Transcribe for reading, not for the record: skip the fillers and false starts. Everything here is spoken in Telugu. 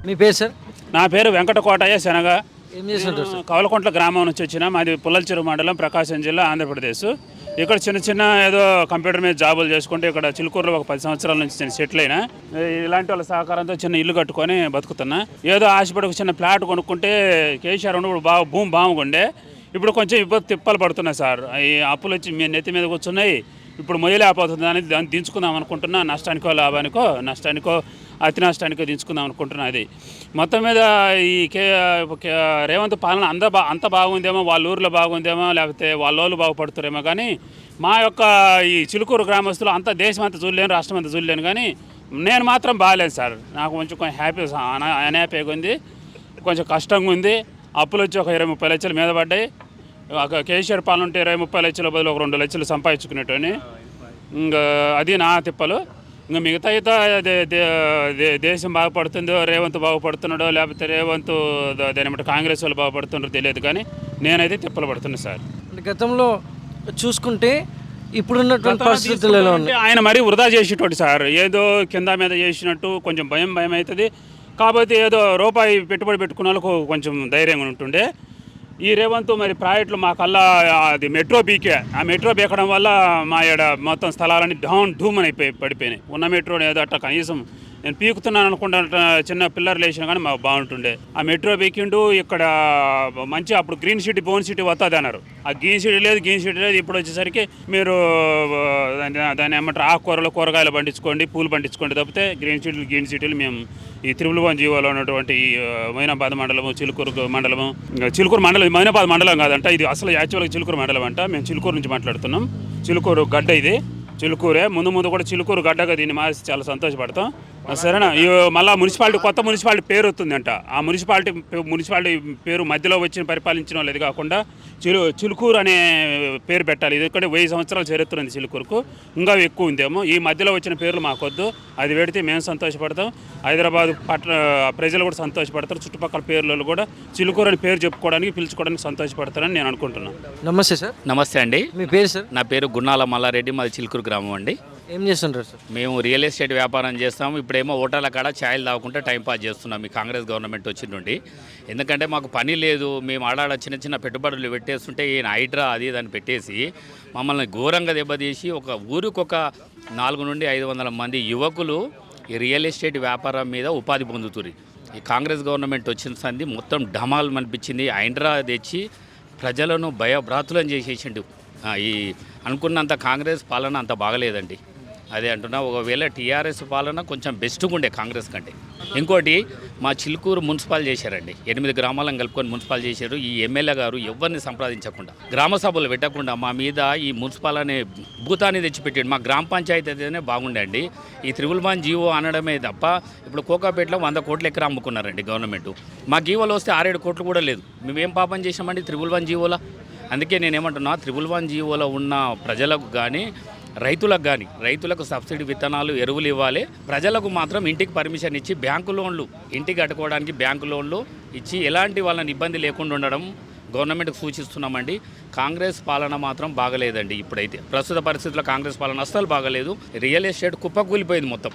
మీ పేరు సార్? నా పేరు వెంకటకోటయ్య శనగ. ఏం చేస్తుంటారు సార్? కవలకుంట్ల గ్రామం నుంచి వచ్చిన మాది పుల్లలచెరువు మండలం, ప్రకాశం జిల్లా, ఆంధ్రప్రదేశ్. ఇక్కడ చిన్న చిన్న ఏదో కంప్యూటర్ మీద జాబులు చేసుకుంటే ఇక్కడ చిలుకూరులో ఒక 10 సంవత్సరాల నుంచి నేను సెటిల్ అయినా. ఇలాంటి వాళ్ళ సహకారంతో చిన్న ఇల్లు కట్టుకొని బతుకుతున్నా. ఏదో ఆశపడి ఒక చిన్న ఫ్లాట్ కొనుక్కుంటే కేసీఆర్ ఉన్నప్పుడు బాగా భూమి బాగుండే. ఇప్పుడు కొంచెం ఇబ్బంది తిప్పలు పడుతున్నాయి సార్. ఈ అప్పులు వచ్చి మీ నెత్తి మీద కూర్చున్నాయి. ఇప్పుడు మొయ్యలేకపోతుంది అని దాన్ని దించుకుందాం అనుకుంటున్నా. నష్టానికో లాభానికో, నష్టానికో అతి నష్టానికో దించుకుందాం అనుకుంటున్నా. అది మొత్తం మీద ఈ రేవంత్ పాలన అంత బాగుందేమో, వాళ్ళ ఊరిలో బాగుందేమో, లేకపోతే వాళ్ళ వాళ్ళు బాగుపడుతారేమో. కానీ మా యొక్క ఈ చిలుకూరు గ్రామస్తులు అంత దేశం అంతా చూడలేను, రాష్ట్రం అంతా చూడలేను. కానీ నేను మాత్రం బాగాలేను సార్. నాకు కొంచెం అన్హ్యాపీగా ఉంది, కొంచెం కష్టంగా ఉంది. అప్పులు వచ్చి ఒక 20-30 లక్షలు మీద పడ్డాయి. కేసీఆర్ పాలన ఉంటే 20-30 లక్షల బదులు ఒక 2 లక్షలు సంపాదించుకునేటని. ఇంకా అది నా తిప్పలు. ఇంకా మిగతా దేశం బాగుపడుతుందో, రేవంత్ బాగుపడుతున్నాడో, లేకపోతే రేవంత్ దాని కాంగ్రెస్ వాళ్ళు బాగుపడుతున్నారో తెలియదు. కానీ నేనైతే తిప్పలు పడుతున్నా సార్. గతంలో చూసుకుంటే ఇప్పుడున్నటువంటి పరిస్థితులలో ఆయన మరీ వృధా చేసేటోడు సార్. ఏదో కింద మీద చేసినట్టు కొంచెం భయం అవుతుంది. కాబట్టి ఏదో రూపాయి పెట్టుబడి పెట్టుకున్న వాళ్ళకు కొంచెం ధైర్యంగా ఉంటుండే. ఈ రేవంత్ మరి ప్రాజెక్టులు మా కల్లా అది మెట్రో బీకే. ఆ మెట్రో బీకడం వల్ల మా ఏడ మొత్తం స్థలాలన్నీ ధూమ్ అని పడిపోయినాయి. ఉన్న మెట్రో ఏదో అట్లా కనీసం నేను పీకుతున్నాను అనుకుంటా చిన్న పిల్లర్లు వేసినా కానీ మాకు బాగుంటుండే. ఆ మెట్రో బీకిండు. ఇక్కడ మంచి అప్పుడు గ్రీన్ సిటీ, బోన్ సిటీ వస్తుంది అన్నారు. ఆ గ్రీన్ సిటీ లేదు. ఇప్పుడు వచ్చేసరికి మీరు దాన్ని ఏమంటారు, ఆకుకూరలు, కూరగాయలు పండించుకోండి, పూలు పండించుకోండి తప్పితే గ్రీన్ సిటీలు మేము ఈ త్రిపుల్ జీవోలో ఉన్నటువంటి మైనాబాద్ మండలము, చిలుకూరు మండలము, మైనాబాద్ మండలం కాదంట ఇది, అసలు యాక్చువల్గా చిలుకూరు మండలం అంట. మేము చిలుకూరు నుంచి మాట్లాడుతున్నాం. చిలుకూరు గడ్డ ఇది, చిలుకూరే. ముందు కూడా చిలుకూరు గడ్డగా దీన్ని మార్చి చాలా సంతోషపడతాం. సరేనా? మళ్ళీ కొత్త మున్సిపాలిటీ పేరు వస్తుందంట. ఆ మున్సిపాలిటీ పేరు మధ్యలో వచ్చిన పరిపాలించిన వాళ్ళు ఇది కాకుండా చిలుకూరు అనే పేరు పెట్టాలి. ఇది ఇక్కడ 1000 సంవత్సరాల చరిత్ర ఉంది చిలుకూరుకు, ఇంకా ఎక్కువ ఉందేమో. ఈ మధ్యలో వచ్చిన పేర్లు మాకొద్దు. అది పెడితే మేము సంతోషపడతాం, హైదరాబాద్ ప్రజలు కూడా సంతోషపడతారు, చుట్టుపక్కల పేర్లలో కూడా చిలుకూరు అని పేరు చెప్పుకోవడానికి, పిలుచుకోవడానికి సంతోషపడతారని నేను అనుకుంటున్నాను. నమస్తే సార్. నమస్తే అండి. మీ పేరు సార్? నా పేరు గున్నాల మల్లారెడ్డి, మాది చిలుకూరు గ్రామం అండి. ఏం చేస్తుంటారు సార్? మేము రియల్ ఎస్టేట్ వ్యాపారం చేస్తాము. ఇప్పుడేమో హోటళ్ళ కాడ ఛాయలు తాగుకుంటే టైంపాస్ చేస్తున్నాం ఈ కాంగ్రెస్ గవర్నమెంట్ వచ్చిన నుండి. ఎందుకంటే మాకు పని లేదు. మేము ఆడాడ చిన్న పెట్టుబడులు పెట్టేస్తుంటే ఈయన హైడ్రా అది దాన్ని పెట్టేసి మమ్మల్ని ఘోరంగా దెబ్బతీసి ఒక ఊరికి ఒక 400 నుండి 500 మంది యువకులు ఈ రియల్ ఎస్టేట్ వ్యాపారం మీద ఉపాధి పొందుతున్నారు. ఈ కాంగ్రెస్ గవర్నమెంట్ వచ్చిన సంది మొత్తం ఢమాల్ అనిపించింది. హైడ్రా తెచ్చి ప్రజలను భయభ్రాతులను చేసేసిండు. ఈ అనుకున్నంత కాంగ్రెస్ పాలన అంత బాగలేదండి. అదే అంటున్నా, ఒకవేళ టీఆర్ఎస్ పాలన కొంచెం బెస్ట్గా ఉండే కాంగ్రెస్ కంటే. ఇంకోటి, మా చిలుకూరు మున్సిపాల్ చేశారండి. 8 గ్రామాలను కలుపుకొని మున్సిపాల్ చేశారు. ఈ ఎమ్మెల్యే గారు ఎవరిని సంప్రదించకుండా, గ్రామ సభలు పెట్టకుండా మా మీద ఈ మున్సిపాల్ అనే భూతాన్ని తెచ్చిపెట్టాడు. మా గ్రామ పంచాయతీ అయితేనే బాగుండే అండి. ఈ 111 జీవో అనడమే తప్ప ఇప్పుడు కోకాపేటలో 100 కోట్ల ఎకరా అమ్ముకున్నారండి గవర్నమెంట్. మా జీవోలో వస్తే 6-7 కోట్లు కూడా లేదు. మేమేం పాపం చేసామండి 111 జీవోలో? అందుకే నేనేమంటున్నా, 111 జీవోలో ఉన్న ప్రజలకు కానీ రైతులకు సబ్సిడీ విత్తనాలు, ఎరువులు ఇవ్వాలి. ప్రజలకు మాత్రం ఇంటికి పర్మిషన్ ఇచ్చి బ్యాంకు లోన్లు, ఇంటికి కట్టుకోవడానికి బ్యాంకు లోన్లు ఇచ్చి ఎలాంటి వాళ్ళని ఇబ్బంది లేకుండా ఉండడం గవర్నమెంట్కి సూచిస్తున్నామండి. కాంగ్రెస్ పాలన మాత్రం బాగలేదండి. ఇప్పుడైతే ప్రస్తుత పరిస్థితుల్లో కాంగ్రెస్ పాలన అస్సలు బాగలేదు. రియల్ ఎస్టేట్ కుప్పకూలిపోయింది మొత్తం.